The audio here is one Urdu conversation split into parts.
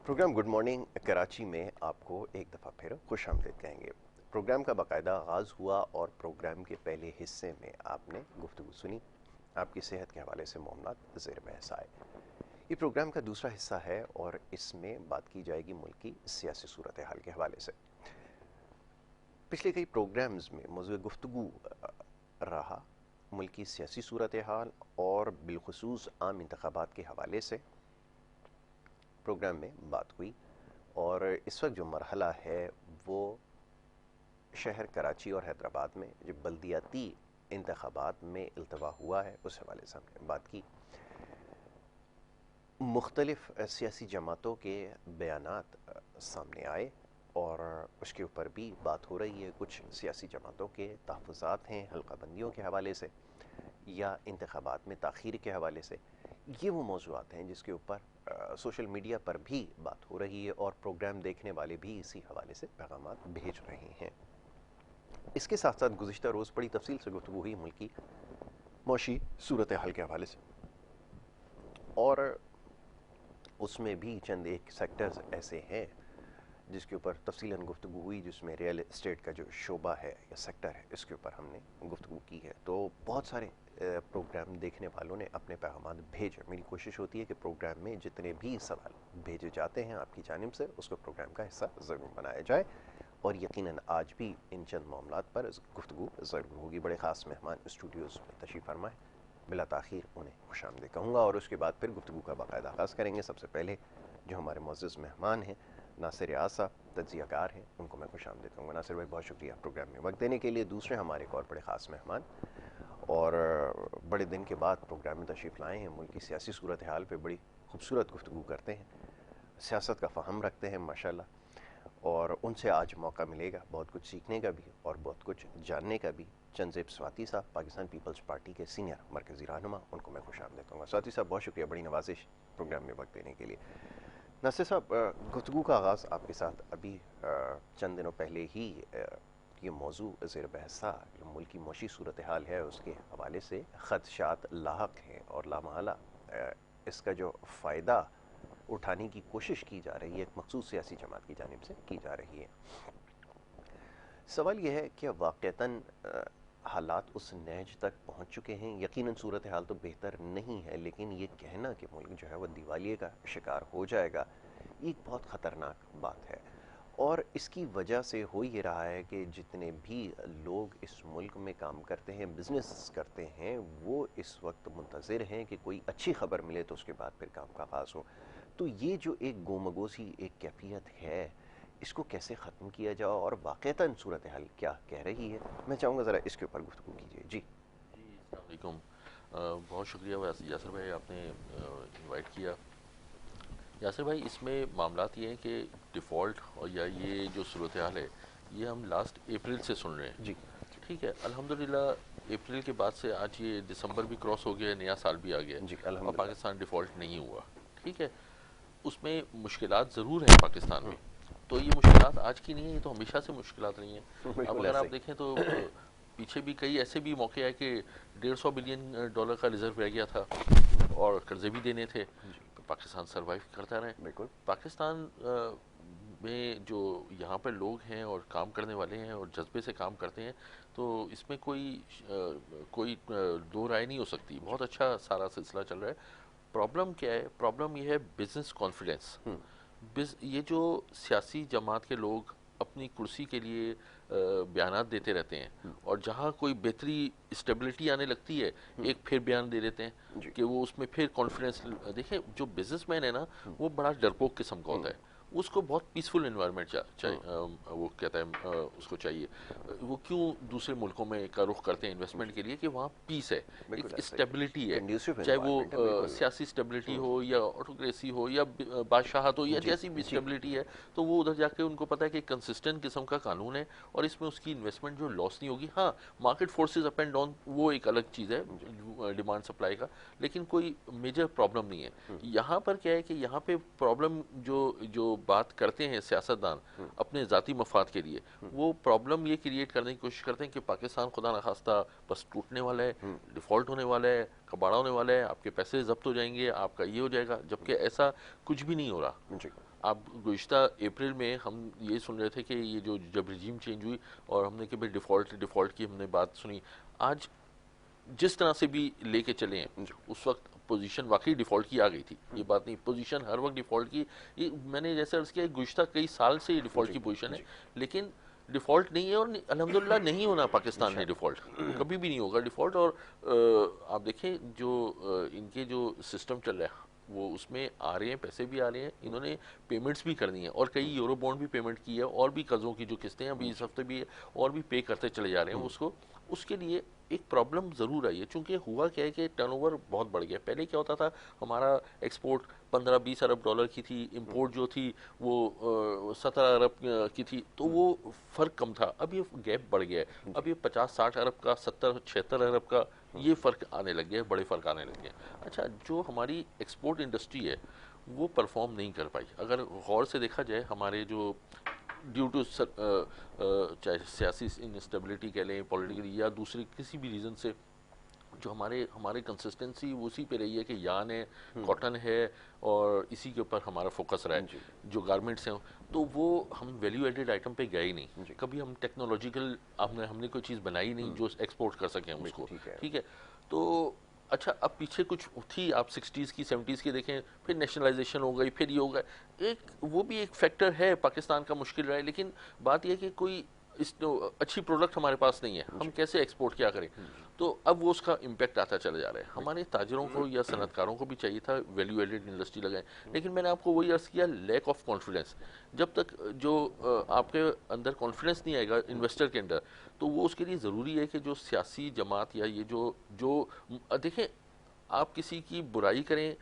پروگرام گڈ مارننگ کراچی میں آپ کو ایک دفعہ پھر خوش آمدید کہیں گے۔ پروگرام کا باقاعدہ آغاز ہوا اور پروگرام کے پہلے حصے میں آپ نے گفتگو سنی، آپ کی صحت کے حوالے سے معاملات زیر بحث آئے۔ یہ پروگرام کا دوسرا حصہ ہے اور اس میں بات کی جائے گی ملک کی سیاسی صورتحال کے حوالے سے۔ پچھلے کئی پروگرامز میں موضوع گفتگو رہا ملک کی سیاسی صورتحال اور بالخصوص عام انتخابات کے حوالے سے پروگرام میں بات ہوئی، اور اس وقت جو مرحلہ ہے وہ شہر کراچی اور حیدرآباد میں جو بلدیاتی انتخابات میں التوا ہوا ہے اس حوالے سے ہم نے بات کی۔ مختلف سیاسی جماعتوں کے بیانات سامنے آئے اور اس کے اوپر بھی بات ہو رہی ہے۔ کچھ سیاسی جماعتوں کے تحفظات ہیں حلقہ بندیوں کے حوالے سے یا انتخابات میں تاخیر کے حوالے سے۔ یہ وہ موضوعات ہیں جس کے اوپر سوشل میڈیا پر بھی بات ہو رہی ہے اور پروگرام دیکھنے والے بھی اسی حوالے سے پیغامات بھیج رہے ہیں۔ اس کے ساتھ ساتھ گزشتہ روز بڑی تفصیل سے گفتگو ہوئی ملک کی معاشی صورتحال کے حوالے سے، اور اس میں بھی چند ایک سیکٹرز ایسے ہیں جس کے اوپر تفصیلاً گفتگو ہوئی، جس میں ریئل اسٹیٹ کا جو شعبہ ہے یا سیکٹر ہے اس کے اوپر ہم نے گفتگو کی ہے۔ تو بہت سارے پروگرام دیکھنے والوں نے اپنے پیغامات بھیجے۔ میری کوشش ہوتی ہے کہ پروگرام میں جتنے بھی سوال بھیجے جاتے ہیں آپ کی جانب سے اس کو پروگرام کا حصہ ضرور بنایا جائے، اور یقیناً آج بھی ان چند معاملات پر گفتگو ضرور ہوگی۔ بڑے خاص مہمان اسٹوڈیوز میں تشریف فرما ہے، بلا تاخیر انہیں خوش آمدید کہوں گا اور اس کے بعد پھر گفتگو کا باقاعدہ آغاز کریں گے۔ سب سے پہلے جو ہمارے معزز مہمان ہیں ناصر ریاض صاحب، تجزیہ کار ہیں، ان کو میں خوش آمدید کہوں گا۔ ناصر بھائی بہت شکریہ پروگرام میں وقت دینے کے لیے۔ دوسرے ہمارے ایک اور بڑے خاص مہمان اور بڑے دن کے بعد پروگرام میں تشریف لائے ہیں، ملک کی سیاسی صورتحال پہ بڑی خوبصورت گفتگو کرتے ہیں، سیاست کا فہم رکھتے ہیں ماشاءاللہ، اور ان سے آج موقع ملے گا بہت کچھ سیکھنے کا بھی اور بہت کچھ جاننے کا بھی۔ چنزیب سواتی صاحب، پاکستان پیپلز پارٹی کے سینئر مرکزی رہنما، ان کو میں خوش آمدید کہوں گا۔ سواتی صاحب بہت شکریہ، بڑی نوازش پروگرام میں وقت دینے کے لیے۔ ناصر صاحب، گفتگو کا آغاز آپ کے ساتھ ابھی چند دنوں پہلے ہی یہ موضوع زیر بحث تھا، جو ملک کی معاشی صورتحال ہے اس کے حوالے سے خدشات لاحق ہیں اور لامحالہ اس کا جو فائدہ اٹھانے کی کوشش کی جا رہی ہے ایک مخصوص سیاسی جماعت کی جانب سے کی جا رہی ہے۔ سوال یہ ہے کہ واقعتاً حالات اس نہج تک پہنچ چکے ہیں؟ یقیناً صورتحال تو بہتر نہیں ہے، لیکن یہ کہنا کہ ملک جو ہے وہ دیوالیے کا شکار ہو جائے گا، یہ ایک بہت خطرناک بات ہے، اور اس کی وجہ سے ہو یہ رہا ہے کہ جتنے بھی لوگ اس ملک میں کام کرتے ہیں، بزنس کرتے ہیں، وہ اس وقت منتظر ہیں کہ کوئی اچھی خبر ملے تو اس کے بعد پھر کام کا آغاز ہو۔ تو یہ جو ایک گومگو سی ایک کیفیت ہے، اس کو کیسے ختم کیا جائے اور واقعتاً صورتحال کیا کہہ رہی ہے؟ میں چاہوں گا ذرا اس کے اوپر گفتگو کیجیے۔ جی السلام علیکم۔ بہت شکریہ یاسر بھائی، آپ نے انوائٹ کیا۔ یاسر بھائی، اس میں معاملات یہ ہیں کہ ڈیفالٹ اور یا یہ جو صورتحال ہے یہ ہم لاسٹ اپریل سے سن رہے جی ہیں، ٹھیک ہے؟ الحمدللہ اپریل کے بعد سے آج یہ دسمبر بھی کراس ہو گیا ہے، نیا سال بھی آ گیا جی ہے اور الحمدللہ۔ پاکستان ڈیفالٹ نہیں ہوا، ٹھیک ہے؟ اس میں مشکلات ضرور ہیں پاکستان میں، تو یہ مشکلات آج کی نہیں ہیں، یہ تو ہمیشہ سے مشکلات رہی ہیں۔ اب بالکل اگر ایسے آپ دیکھیں تو پیچھے بھی کئی ایسے بھی موقع ہے کہ $150 بلین کا ریزرو رہ گیا تھا اور قرضے بھی دینے تھے، ہی۔ جی تو پاکستان سروائیو کرتا رہے۔ بالکل پاکستان میں جو یہاں پر لوگ ہیں اور کام کرنے والے ہیں اور جذبے سے کام کرتے ہیں، تو اس میں کوئی دو رائے نہیں ہو سکتی، جی بہت اچھا سارا سلسلہ چل رہا ہے۔ پرابلم کیا ہے؟ پرابلم یہ ہے بزنس کانفیڈنس۔ یہ جو سیاسی جماعت کے لوگ اپنی کرسی کے لیے بیانات دیتے رہتے ہیں، اور جہاں کوئی بہتری اسٹیبلٹی آنے لگتی ہے ایک پھر بیان دے دیتے ہیں جی کہ وہ اس میں پھر کانفیڈنس۔ دیکھیں، جو بزنس مین ہے نا وہ بڑا ڈرپوک قسم کا ہوتا ہے، اس کو بہت پیسفل انوائرمنٹ چاہیے، وہ کہتا ہے اس کو چاہیے۔ وہ کیوں دوسرے ملکوں میں کا رخ کرتے ہیں انویسٹمنٹ کے لیے؟ کہ وہاں پیس ہے، ایک بالکل ایسے اسٹیبلٹی ہے، کنڈیوسو چاہے وہ انوائرمنٹ ہے بالکل۔ سیاسی اسٹیبلٹی ہو یا آٹوکریسی ہو یا بادشاہت ہو یا جی جیسی بھی جی اسٹیبلٹی ہے، تو وہ ادھر جا کے ان کو پتا ہے کہ کنسسٹنٹ قسم کا قانون ہے اور اس میں اس کی انویسٹمنٹ جو لاس نہیں ہوگی۔ ہاں، market forces up and down وہ ایک الگ چیز ہے ڈیمانڈ سپلائی کا، لیکن کوئی میجر پرابلم نہیں ہے۔ یہاں پر کیا ہے کہ یہاں پہ پرابلم جو بات کرتے ہیں سیاستدان اپنے ذاتی مفاد کے لیے، وہ پرابلم یہ کریٹ کرنے کی کوشش کرتے ہیں کہ پاکستان خدا نخواستہ بس ٹوٹنے والا ہے، ڈیفالٹ ہونے والا ہے، کباڑا ہونے والا ہے، آپ کے پیسے ضبط ہو جائیں گے، آپ کا یہ ہو جائے گا، جبکہ ایسا کچھ بھی نہیں ہو رہا۔ جی آپ گزشتہ اپریل میں ہم یہ سن رہے تھے کہ یہ جو جب رجیم چینج ہوئی اور ہم نے کہ بھائی ڈیفالٹ کی ہم نے بات سنی. آج جس طرح سے بھی لے کے چلے ہیں اس وقت پوزیشن واقعی ڈیفالٹ کی آ گئی تھی, یہ بات نہیں, پوزیشن ہر وقت ڈیفالٹ کی, یہ میں نے جیسے عرض کیا گزشتہ کئی سال سے یہ ڈیفالٹ کی پوزیشن ہے, لیکن ڈیفالٹ نہیں ہے اور الحمدللہ نہیں ہونا پاکستان میں ڈیفالٹ, کبھی بھی نہیں ہوگا ڈیفالٹ. اور آپ دیکھیں جو ان کے جو سسٹم چل رہا ہے وہ اس میں آ رہے ہیں, پیسے بھی آ رہے ہیں, انہوں نے پیمنٹس بھی کرنی ہے اور کئی یورو بانڈ بھی پیمنٹ کی ہے اور بھی قرضوں کی جو قسطیں ہیں ابھی اس ہفتے بھی اور بھی پے کرتے چلے جا رہے ہیں اس کو. اس کے لیے ایک پرابلم ضرور آئی ہے, چونکہ ہوا کیا ہے کہ ٹرن اوور بہت بڑھ گیا. پہلے کیا ہوتا تھا, ہمارا ایکسپورٹ 15-20 ارب ڈالر کی تھی, امپورٹ جو تھی وہ 17 ارب کی تھی, تو وہ فرق کم تھا. اب یہ گیپ بڑھ گیا ہے, اب یہ 50-60 ارب کا, 70-76 ارب کا یہ فرق آنے لگ گیا ہے, بڑے فرق آنے لگ گئے ہیں. اچھا, جو ہماری ایکسپورٹ انڈسٹری ہے وہ پرفارم نہیں کر پائی. اگر غور سے دیکھا جائے ہمارے جو ڈیو ٹو چاہے سیاسی انسٹیبلٹی کہہ لیں, پولیٹیکلی یا دوسری کسی بھی ریزن سے, جو ہمارے کنسسٹنسی اسی پہ رہی ہے کہ یان ہے, کاٹن ہے, اور اسی کے اوپر ہمارا فوکس رہا ہے, جو گارمنٹس ہیں. تو وہ ہم ویلیو ایڈیڈ آئٹم پہ گئے ہی نہیں, کبھی ہم ٹیکنالوجیکل ہم نے کوئی چیز بنائی نہیں جو ایکسپورٹ کر سکیں ہم اس کو, ٹھیک ہے. تو اچھا, اب پیچھے کچھ تھی, آپ 60s کی 70s کی دیکھیں, پھر نیشنلائزیشن ہو گئی, پھر یہ ہو گیا, وہ بھی ایک فیکٹر ہے پاکستان کا مشکل رہا ہے. لیکن بات یہ ہے کہ کوئی اچھی پروڈکٹ ہمارے پاس نہیں ہے, ہم کیسے ایکسپورٹ کیا کریں. تو اب وہ اس کا امپیکٹ آتا چلا جا رہا ہے. ہمارے تاجروں کو یا صنعت کاروں کو بھی چاہیے تھا ویلیو ایڈیڈ انڈسٹری لگائیں, لیکن میں نے آپ کو وہی عرض کیا, لیک آف کانفیڈنس. جب تک جو آپ کے اندر کانفیڈنس نہیں آئے گا انویسٹر کے اندر, تو وہ اس کے لیے ضروری ہے کہ جو سیاسی جماعت یا یہ جو دیکھیں, آپ کسی کی برائی کریں,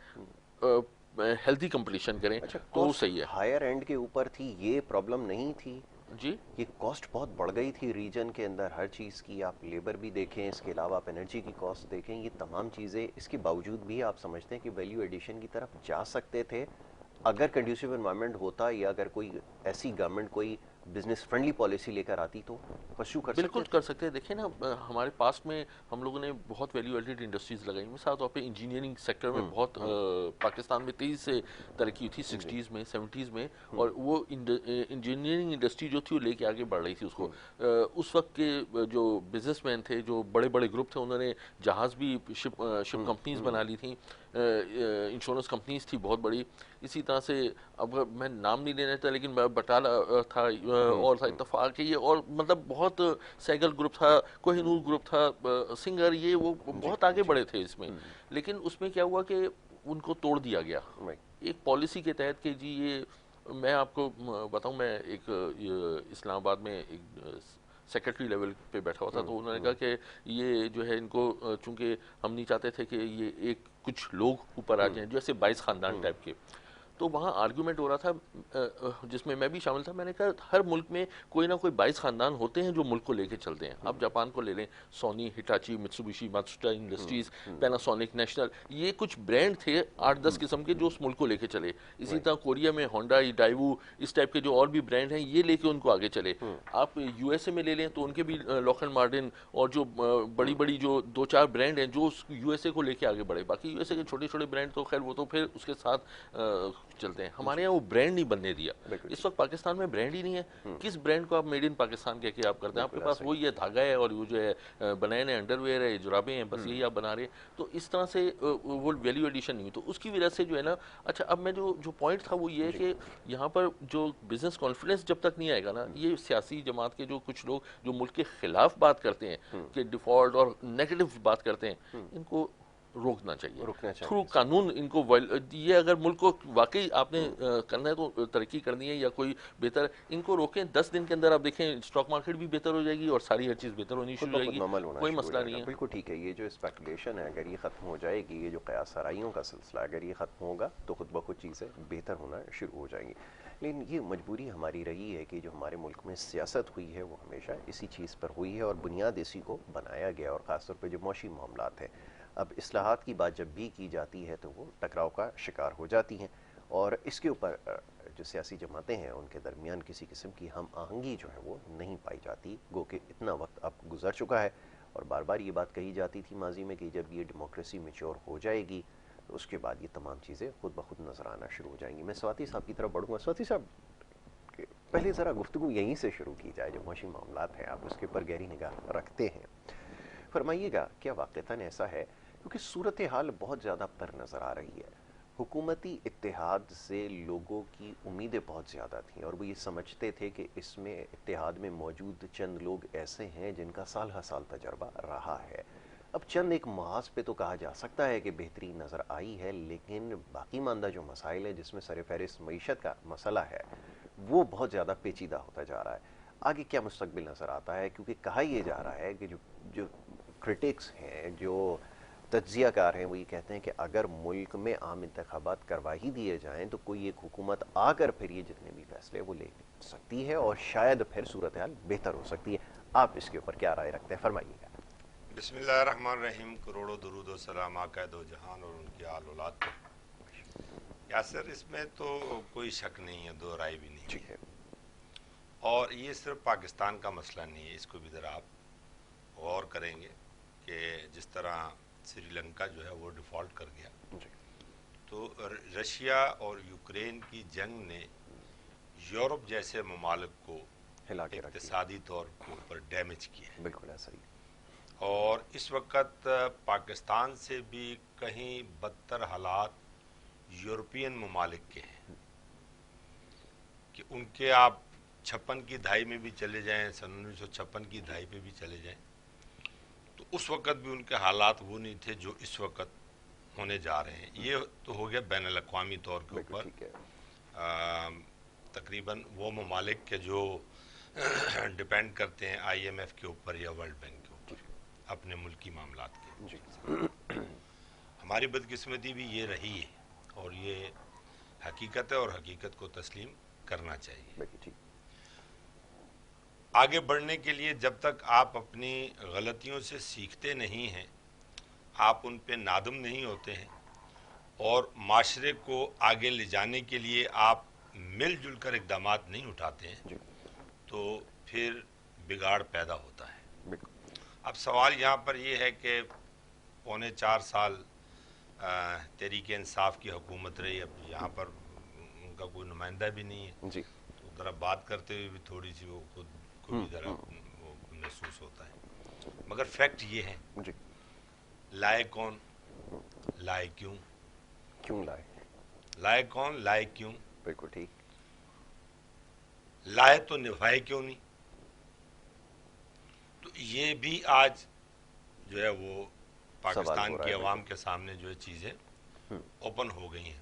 ہیلتھی کمپٹیشن کریں تو وہ صحیح ہے. ہائر اینڈ کے اوپر تھی, یہ پرابلم نہیں تھی. جی, یہ کاسٹ بہت بڑھ گئی تھی ریجن کے اندر ہر چیز کی, آپ لیبر بھی دیکھیں, اس کے علاوہ آپ انرجی کی کاسٹ دیکھیں, یہ تمام چیزیں, اس کے باوجود بھی آپ سمجھتے ہیں کہ ویلیو ایڈیشن کی طرف جا سکتے تھے اگر کنڈیوسیو انوائرمنٹ ہوتا, یا اگر کوئی ایسی گورنمنٹ کوئی بزنس فرینڈلی پالیسی لے کر آتی تو پرسو کر سکتے بالکل کر سکتے ہیں. دیکھیں نا, ہمارے پاس میں ہم لوگوں نے بہت ویلیو ایڈیڈ انڈسٹریز لگائی. مثال طور پہ انجینئرنگ سیکٹر میں بہت پاکستان میں تیزی سے ترقی ہوئی تھی 60s میں 70s میں, اور وہ انجینئرنگ انڈسٹری جو تھی وہ لے کے آگے بڑھ رہی تھی اس کو. اس وقت کے جو بزنس مین تھے, جو بڑے بڑے گروپ تھے, انہوں نے جہاز بھی شپ کمپنیز بنا لی تھیں, انشورنس کمپنیز تھی بہت بڑی. اسی طرح سے اب میں نام نہیں لینا چاہتا, لیکن بٹالہ تھا اور تھا اتفاق ہے یہ, اور مطلب بہت سیگل گروپ تھا, کوہ نور گروپ تھا, سنگر, یہ وہ بہت آگے بڑھے تھے اس میں. لیکن اس میں کیا ہوا کہ ان کو توڑ دیا گیا ایک پالیسی کے تحت کہ جی یہ, میں آپ کو بتاؤں, میں ایک اسلام آباد میں ایک سیکرٹری لیول پہ بیٹھا ہوا تھا, تو انہوں نے کہا کہ یہ جو ہے ان کو, چونکہ ہم نہیں چاہتے تھے کہ یہ ایک کچھ لوگ اوپر آ جائیں جیسے 22 خاندان ٹائپ کے. تو وہاں آرگیومنٹ ہو رہا تھا جس میں بھی شامل تھا. میں نے کہا ہر ملک میں کوئی نہ کوئی 22 خاندان ہوتے ہیں جو ملک کو لے کے چلتے ہیں. آپ جاپان کو لے لیں, سونی, ہٹاچی, متسوبیشی, ماتسوٹا انڈسٹریز, پیناسونک, نیشنل, یہ کچھ برانڈ تھے 8-10 قسم کے جو اس ملک کو لے کے چلے. اسی طرح کوریا میں ہونڈائی, ڈائیوو, اس ٹائپ کے جو اور بھی برانڈ ہیں, یہ لے کے ان کو آگے چلے. آپ یو ایس اے میں لے لیں تو ان کے بھی لاکہارڈ مارٹن اور جو بڑی بڑی جو 2-4 برانڈ ہیں جو یو ایس اے کو لے کے آگے بڑھے. باقی یو ایس اے کے چھوٹے چھوٹے برانڈ تو خیر وہ تو پھر اس کے ساتھ چلتے ہیں. ہمارے یہاں وہ برانڈ نہیں بننے دیا. اس وقت پاکستان میں برانڈ ہی نہیں ہے. کس برانڈ کو آپ میڈ ان پاکستان کہہ کے آپ کرتے ہیں؟ آپ کے پاس وہی ہے, دھاگا ہے, اور وہ جو ہے بنائے ہیں انڈر ویئر ہے, جرابیں ہیں, بس یہی آپ بنا رہے ہیں. تو اس طرح سے وہ ویلیو ایڈیشن نہیں ہوئی. تو اس کی وجہ سے جو ہے نا, اچھا اب میں جو پوائنٹ تھا وہ یہ ہے کہ یہاں پر جو بزنس کانفیڈنس جب تک نہیں آئے گا نا, یہ سیاسی جماعت کے جو کچھ لوگ جو ملک کے خلاف بات کرتے ہیں کہ ڈیفالٹ اور نیگیٹو بات کرتے ہیں, ان کو روکنا چاہیے تھرو قانون. ان کو یہ اگر ملک کو واقعی آپ نے کرنا ہے تو ترقی کرنی ہے یا کوئی بہتر, ان کو روکیں. 10 دن کے اندر آپ دیکھیں اسٹاک مارکیٹ بھی بہتر ہو جائے گی اور ساری ہر چیز بہتر ہونی شروع ہو جائے گی, کوئی مسئلہ نہیں ہے. بالکل ٹھیک ہے. یہ جو اسپیکولیشن ہے اگر یہ ختم ہو جائے گی, یہ جو قیاس آرائیوں کا سلسلہ اگر یہ ختم ہوگا تو خود بخود چیزیں بہتر ہونا شروع ہو جائیں گی. لیکن یہ مجبوری ہماری رہی ہے کہ جو ہمارے ملک میں سیاست ہوئی ہے وہ ہمیشہ اسی چیز پر ہوئی ہے اور بنیاد اسی کو بنایا گیا, اور خاص طور پہ جو معاشی معاملات ہیں. اب اصلاحات کی بات جب بھی کی جاتی ہے تو وہ ٹکراؤ کا شکار ہو جاتی ہیں, اور اس کے اوپر جو سیاسی جماعتیں ہیں ان کے درمیان کسی قسم کی ہم آہنگی جو ہے وہ نہیں پائی جاتی. گو کہ اتنا وقت اب گزر چکا ہے, اور بار بار یہ بات کہی جاتی تھی ماضی میں کہ جب یہ ڈیموکریسی میچور ہو جائے گی تو اس کے بعد یہ تمام چیزیں خود بخود نظر آنا شروع ہو جائیں گی. میں سواتی صاحب کی طرف بڑھوں گا. سواتی صاحب پہلے ذرا گفتگو یہیں سے شروع کی جائے, جو معاشی معاملات ہیں آپ اس کے اوپر گہری نگاہ رکھتے ہیں. فرمائیے گا کیا واقعتاً ایسا ہے, کیونکہ صورتحال بہت زیادہ پر نظر آ رہی ہے, حکومتی اتحاد سے لوگوں کی امیدیں بہت زیادہ تھیں اور وہ یہ سمجھتے تھے کہ اس میں اتحاد میں موجود چند لوگ ایسے ہیں جن کا سال ہر سال تجربہ رہا ہے. اب چند ایک محاذ پہ تو کہا جا سکتا ہے کہ بہتری نظر آئی ہے, لیکن باقی ماندہ جو مسائل ہیں جس میں سر فہرست معیشت کا مسئلہ ہے وہ بہت زیادہ پیچیدہ ہوتا جا رہا ہے. آگے کیا مستقبل نظر آتا ہے, کیونکہ کہا یہ جا رہا ہے کہ جو کرٹکس ہیں, جو تجزیہ کار ہیں, وہ یہ کہتے ہیں کہ اگر ملک میں عام انتخابات کروا ہی دیے جائیں تو کوئی ایک حکومت آ کر پھر یہ جتنے بھی فیصلے وہ لے سکتی ہے اور شاید پھر صورتحال بہتر ہو سکتی ہے. آپ اس کے اوپر کیا رائے رکھتے ہیں, فرمائیے گا. بسم اللہ الرحمن الرحیم. کروڑوں درود و سلام آقا دو جہان اور ان کی آل اولاد پر. یاسر, اس میں تو کوئی شک نہیں ہے, دو رائے بھی نہیں ٹھیک ہے, اور یہ صرف پاکستان کا مسئلہ نہیں ہے. اس کو بھی ذرا آپ غور کریں گے کہ جس طرح سری لنکا جو ہے وہ ڈیفالٹ کر گیا, تو رشیا اور یوکرین کی جنگ نے یورپ جیسے ممالک کو ہلا کے رکھ دیا. اقتصادی طور کے اوپر ڈیمیج کیا ہے. بالکل ایسا ہی. اور اس وقت پاکستان سے بھی کہیں بدتر حالات یورپین ممالک کے ہیں, کہ ان کے آپ 56 کی دہائی میں بھی چلے جائیں, سن 1956 کی دہائی پہ بھی چلے جائیں, تو اس وقت بھی ان کے حالات وہ نہیں تھے جو اس وقت ہونے جا رہے ہیں. یہ تو ہو گیا بین الاقوامی طور کے اوپر. تقریباً وہ ممالک کے جو ڈیپینڈ کرتے ہیں آئی ایم ایف کے اوپر یا ورلڈ بینک کے اوپر اپنے ملکی معاملات کے. ہماری بدقسمتی بھی یہ رہی ہے اور یہ حقیقت ہے اور حقیقت کو تسلیم کرنا چاہیے. آگے بڑھنے کے لیے جب تک آپ اپنی غلطیوں سے سیکھتے نہیں ہیں, آپ ان پہ نادم نہیں ہوتے ہیں اور معاشرے کو آگے لے جانے کے لیے آپ مل جل کر اقدامات نہیں اٹھاتے ہیں, تو پھر بگاڑ پیدا ہوتا ہے. اب سوال یہاں پر یہ ہے کہ 4.25 سال تحریک انصاف کی حکومت رہی, اب یہاں پر ان کا کوئی نمائندہ بھی نہیں ہے, تو ذرا بات کرتے ہوئے بھی تھوڑی سی وہ خود کو بھی ذرا وہ محسوس ہوتا ہے. مگر فیکٹ یہ ہے, لائے کون, لائے کیوں, کیوں لائے, لائے کون, لائے کیوں, بالکل ٹھیک, لائے تو نبھائے کیوں نہیں. تو یہ بھی آج جو ہے وہ پاکستان کی عوام کے سامنے جو ہے چیزیں اوپن ہو گئی ہیں.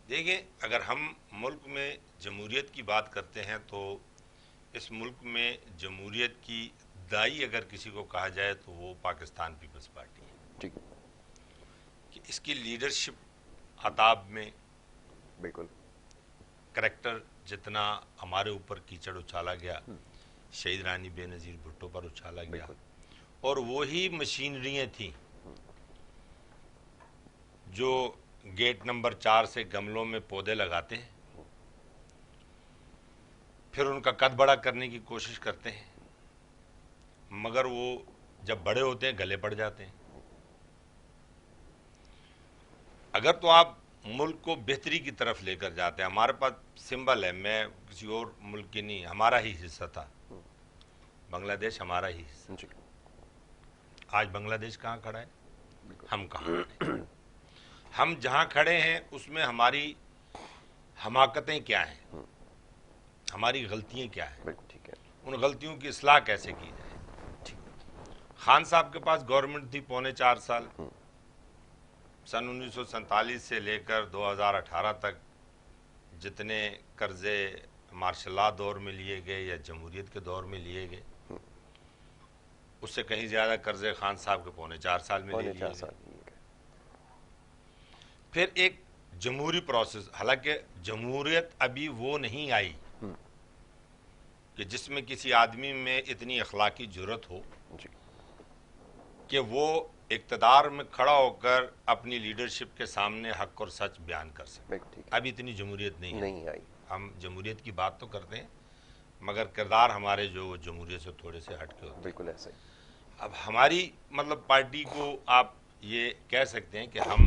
دیکھیں, اگر ہم ملک میں جمہوریت کی بات کرتے ہیں تو اس ملک میں جمہوریت کی دائی اگر کسی کو کہا جائے تو وہ پاکستان پیپلز پارٹی ہے. کہ اس کی لیڈرشپ عطاب میں بالکل کریکٹر جتنا ہمارے اوپر کیچڑ اچھالا گیا, شہید رانی بے نظیر بھٹو پر اچھالا گیا, اور وہی مشینریاں تھیں جو گیٹ نمبر 4 سے گملوں میں پودے لگاتے ہیں, پھر ان کا قد بڑا کرنے کی کوشش کرتے ہیں, مگر وہ جب بڑے ہوتے ہیں گلے پڑ جاتے ہیں. اگر تو آپ ملک کو بہتری کی طرف لے کر جاتے ہیں, ہمارے پاس سمبل ہے, میں کسی اور ملک کی نہیں, ہمارا ہی حصہ تھا بنگلہ دیش, ہمارا ہی حصہ. آج بنگلہ دیش کہاں کھڑا ہے, ہم کہاں کھڑے ہیں. ہم جہاں کھڑے ہیں اس میں ہماری حماقتیں کیا ہیں, ہماری غلطیاں کیا ہیں, ان غلطیوں کی اصلاح کیسے کی جائے. خان صاحب کے پاس گورنمنٹ تھی 4.25 سال, سن 1947 سے لے کر 2018 تک جتنے قرضے مارشل لا دور میں لیے گئے یا جمہوریت کے دور میں لیے گئے, اس سے کہیں زیادہ قرضے خان صاحب کے 4.25 سال میں لے لیے گئے. پھر ایک جمہوری پروسیس, حالانکہ جمہوریت ابھی وہ نہیں آئی کہ جس میں کسی آدمی میں اتنی اخلاقی جرت ہو کہ وہ اقتدار میں کھڑا ہو کر اپنی لیڈرشپ کے سامنے حق اور سچ بیان کر سکے. ابھی اتنی جمہوریت نہیں آئی. ہم جمہوریت کی بات تو کرتے ہیں مگر کردار ہمارے جو جمہوریت سے تھوڑے سے ہٹ کے ہوتے ہیں. بالکل ایسا ہی. اب ہماری مطلب پارٹی کو آپ یہ کہہ سکتے ہیں کہ ہم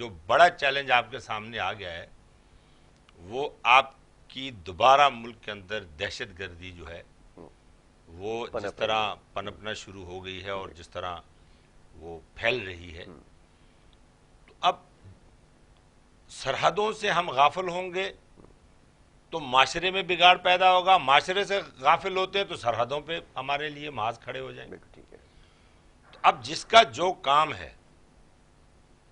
جو بڑا چیلنج آپ کے سامنے آ گیا ہے وہ آپ کی دوبارہ ملک کے اندر دہشت گردی جو ہے وہ جس طرح پنپنا شروع ہو گئی ہے اور جس طرح وہ پھیل رہی ہے. تو اب سرحدوں سے ہم غافل ہوں گے تو معاشرے میں بگاڑ پیدا ہوگا, معاشرے سے غافل ہوتے ہیں تو سرحدوں پہ ہمارے لیے محاذ کھڑے ہو جائیں گے. تو اب جس کا جو کام ہے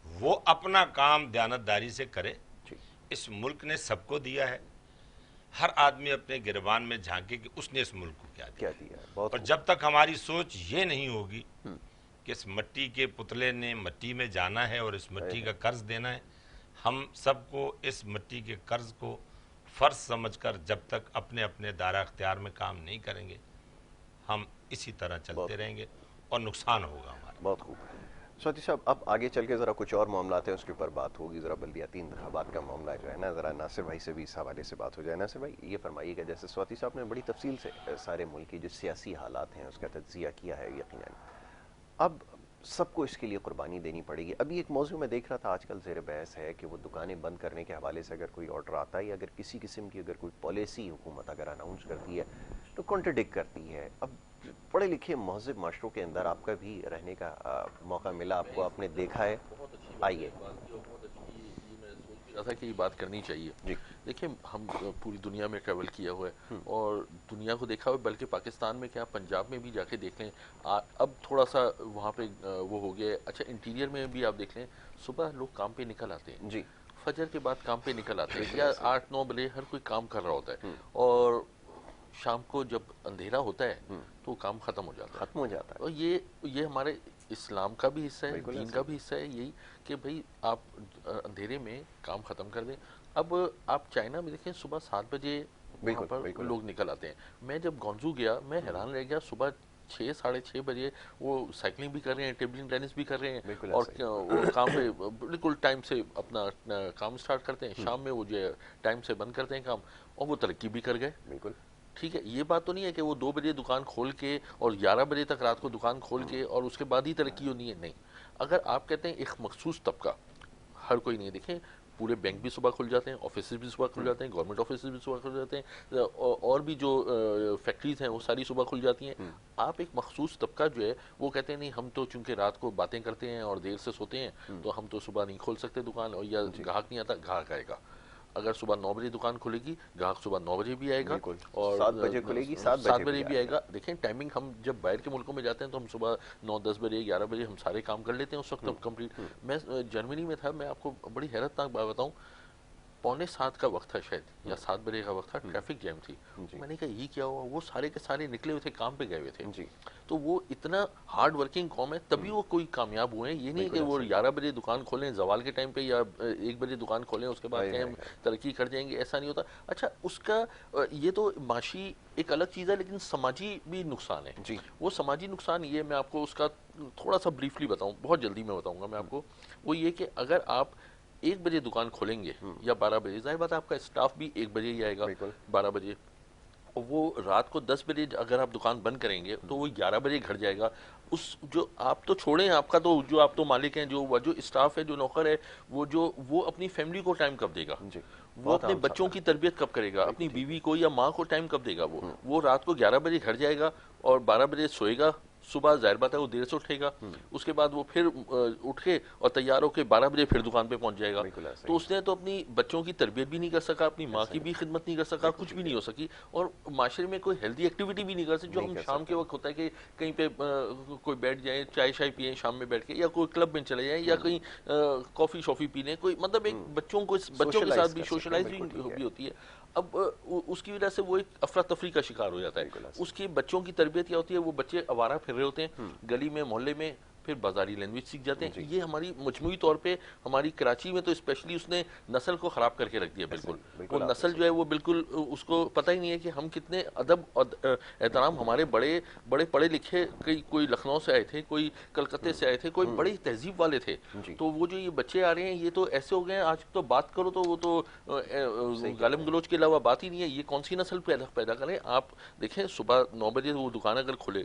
وہ اپنا کام دیانتداری سے کرے. اس ملک نے سب کو دیا ہے, ہر آدمی اپنے گریبان میں جھانکے کہ اس نے اس ملک کو کیا دیا. اور جب تک ہماری سوچ یہ نہیں ہوگی کہ اس مٹی کے پتلے نے مٹی میں جانا ہے اور اس مٹی کا قرض دینا ہے, ہم سب کو اس مٹی کے قرض کو فرض سمجھ کر جب تک اپنے اپنے دائرہ اختیار میں کام نہیں کریں گے ہم اسی طرح چلتے رہیں گے اور نقصان ہوگا ہمارا. بہت خوب. سوتی صاحب اب آگے چل کے ذرا کچھ اور معاملات ہیں اس کے اوپر بات ہوگی. ذرا بلدیاتی انتخابات کا معاملہ جو ہے نا, ذرا ناصر بھائی سے بھی اس حوالے سے بات ہو جائے. ناصر بھائی یہ فرمائیے گا, جیسے سواتی صاحب نے بڑی تفصیل سے سارے ملک کی جو سیاسی حالات ہیں اس کا تجزیہ کیا ہے, یقیناً اب سب کو اس کے لیے قربانی دینی پڑے گی. ابھی ایک موضوع میں دیکھ رہا تھا آج کل زیر بحث ہے کہ وہ دکانیں بند کرنے کے حوالے سے اگر کوئی آرڈر آتا ہے یا اگر کسی قسم کی اگر کوئی پالیسی حکومت اگر اناؤنس کرتی ہے تو کنٹرڈکٹ کرتی ہے. اب پڑھے لکھے مہذب معاشروں کے اندر آپ کا بھی رہنے کا موقع ملا, آپ کو آپ نے دیکھا ہے. آئیے تھا کہ یہ بات کرنی چاہیے. دیکھیں ہم پوری دنیا میں ٹریول کیا ہوا ہے اور دنیا کو دیکھا ہوا, بلکہ پاکستان میں کیا پنجاب میں بھی جا کے دیکھ لیں, اب تھوڑا سا وہاں پہ وہ ہو گیا. اچھا انٹیریئر میں بھی آپ دیکھ لیں, صبح لوگ کام پہ نکل آتے ہیں, جی فجر کے بعد کام پہ نکل آتے ہیں, یا 8-9 بجے ہر کوئی کام کر رہا ہوتا ہے, اور شام کو جب اندھیرا ہوتا ہے تو کام ختم ہو جاتا ہے. اور یہ ہمارے اسلام کا بھی حصہ ہے, دین کا بھی حصہ ہے یہی کہ بھئی آپ اندھیرے میں کام ختم کر دیں. اب آپ چائنا میں دیکھیں صبح 7 بجے وہاں پر لوگ نکل آتے ہیں. میں جب گونزو گیا میں حیران رہ گیا, صبح 6-6:30 بجے وہ سائیکلنگ بھی کر رہے ہیں, ٹیبل ٹینس بھی کر رہے ہیں, اور وہ کام پہ بالکل ٹائم سے اپنا کام سٹارٹ کرتے ہیں. شام میں وہ جو ہے ٹائم سے بند کرتے ہیں کام, اور وہ ترقی بھی کر گئے. بالکل ٹھیک ہے, یہ بات تو نہیں ہے کہ وہ 2 بجے دکان کھول کے اور 11 بجے تک رات کو دکان کھول کے اور اس کے بعد ہی ترقی ہونی ہے. نہیں, اگر آپ کہتے ہیں ایک مخصوص طبقہ, ہر کوئی نہیں. دیکھیں پورے بینک بھی صبح کھل جاتے ہیں, آفیسز بھی صبح کھل جاتے ہیں, گورنمنٹ آفیسز بھی صبح کھل جاتے ہیں, اور بھی جو فیکٹریز ہیں وہ ساری صبح کھل جاتی ہیں. آپ ایک مخصوص طبقہ جو ہے وہ کہتے ہیں نہیں ہم تو چونکہ رات کو باتیں کرتے ہیں اور دیر سے سوتے ہیں تو ہم تو صبح نہیں کھول سکتے دکان, اور یا گاہک نہیں آتا, گاہک آئے گا. اگر صبح 9 بجے دکان کھلے گی گاہک صبح 9 بجے بھی آئے گا, اور 7 بجے کھلے گی 7 بجے بھی آئے گا. دیکھیں ٹائمنگ ہم جب باہر کے ملکوں میں جاتے ہیں تو ہم صبح 9-10 بجے 11 بجے ہم سارے کام کر لیتے ہیں, اس وقت ہم کمپلیٹ. میں جرمنی میں تھا, میں آپ کو بڑی حیرت ناک بات بتاؤں, 6:45 کا وقت تھا شاید, یا 7 بجے کا وقت تھا, ٹریفک جیم تھی. میں نے کہا یہ کیا ہوا, وہ سارے کے سارے نکلے ہوئے تھے, کام پہ گئے ہوئے تھے. تو وہ اتنا ہارڈ ورکنگ قوم ہے, تبھی وہ کوئی کامیاب ہوئے ہیں. یہ نہیں کہ وہ 11 بجے دکان کھولیں زوال کے ٹائم پہ, یا 1 بجے دکان کھولیں اس کے بعد کہیں ہم ترقی کر جائیں گے, ایسا نہیں ہوتا. اچھا اس کا یہ تو معاشی ایک الگ چیز ہے, لیکن سماجی بھی نقصان ہے. وہ سماجی نقصان یہ, میں آپ کو اس کا تھوڑا سا بریفلی بتاؤں, بہت جلدی میں بتاؤں گا میں آپ کو. وہ یہ کہ اگر آپ 1 بجے دکان کھولیں گے یا 12 بجے, ظاہر بات ہے آپ کا اسٹاف بھی 1 بجے ہی آئے گا, 12 بجے. وہ رات کو 10 بجے اگر آپ دکان بند کریں گے تو وہ 11 بجے گھر جائے گا. اس جو آپ تو چھوڑیں, آپ کا تو جو آپ تو مالک ہیں, جو اسٹاف ہے, جو نوکر ہے, وہ اپنی فیملی کو ٹائم کب دے گا, وہ اپنے بچوں کی تربیت کب کرے گا, اپنی بیوی کو یا ماں کو ٹائم کب دے گا. وہ رات کو 11 بجے گھر جائے گا اور 12 بجے سوئے گا. صبح ظاہر بات ہے وہ دیر سے اٹھے گا, اس کے بعد وہ پھر اٹھ کے اور تیار ہو کے 12 بجے پھر دکان پہ پہنچ جائے گا. تو اس نے تو اپنی بچوں کی تربیت بھی نہیں کر سکا, اپنی ماں کی بھی خدمت نہیں کر سکا, کچھ بھی نہیں ہو سکی, اور معاشرے میں کوئی ہیلدی ایکٹیویٹی بھی نہیں کر سکی. جو ہم شام کے وقت ہوتا ہے کہ کہیں پہ کوئی بیٹھ جائیں, چائے شائے پئیں شام میں بیٹھ کے, یا کوئی کلب میں چلے جائیں, یا کہیں کافی شافی پی لیں, کوئی مطلب ایک بچوں کے ساتھ بھی سوشلائز بھی ہوتی ہے. اب اس کی وجہ سے وہ ایک افراتفری کا شکار ہو جاتا ہے. اس کے بچوں کی تربیت کیا ہوتی ہے, وہ بچے آوارہ پھر رہے ہوتے ہیں گلی میں, محلے میں, پھر بازاری لینگویج سیکھ جاتے ہیں. یہ ہماری مجموعی طور پہ ہماری کراچی میں تو اسپیشلی اس نے نسل کو خراب کر کے رکھ دیا. بالکل وہ نسل جو ہے وہ بالکل اس کو پتہ ہی نہیں ہے کہ ہم کتنے ادب اور احترام, ہمارے بڑے بڑے پڑھے لکھے, کوئی لکھنؤ سے آئے تھے, کوئی کلکتے سے آئے تھے, کوئی بڑی تہذیب والے تھے. تو وہ جو یہ بچے آ رہے ہیں یہ تو ایسے ہو گئے ہیں, آج تو بات کرو تو وہ تو گالم گلوچ کے علاوہ بات ہی نہیں ہے. یہ کون سی نسل پیدا کریں. آپ دیکھیں صبح 9 بجے وہ دکان اگر کھلے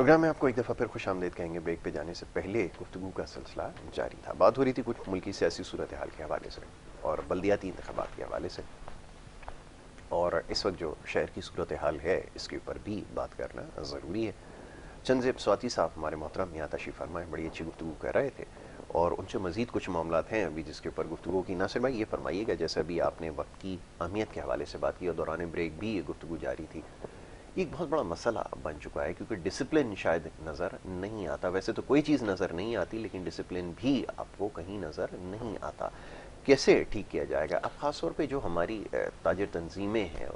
پروگرام میں آپ کو ایک دفعہ پھر خوش آمدید کہیں گے. بریک پہ جانے سے پہلے گفتگو کا سلسلہ جاری تھا. بات ہو رہی تھی کچھ ملکی سیاسی صورتحال کے حوالے سے اور بلدیاتی انتخابات کے حوالے سے, اور اس وقت جو شہر کی صورتحال ہے اس کے اوپر بھی بات کرنا ضروری ہے. چند زیب سواتی صاحب ہمارے محترم یہاں تشریف فرمائے, بڑی اچھی گفتگو کر رہے تھے, اور ان سے مزید کچھ معاملات ہیں ابھی جس کے اوپر گفتگو کی. ناصر بھائی یہ فرمائیے گا, جیسے ابھی آپ نے وقت کی اہمیت کے حوالے سے بات کی اور دوران بریک بھی یہ گفتگو جاری تھی, ایک بہت بڑا مسئلہ بن چکا ہے کیونکہ ڈسپلن شاید نظر نہیں آتا. ویسے تو کوئی چیز نظر نہیں آتی, لیکن ڈسپلن بھی آپ کو کہیں نظر نہیں آتا. کیسے ٹھیک کیا جائے گا؟ اب خاص طور پہ جو ہماری تاجر تنظیمیں ہیں,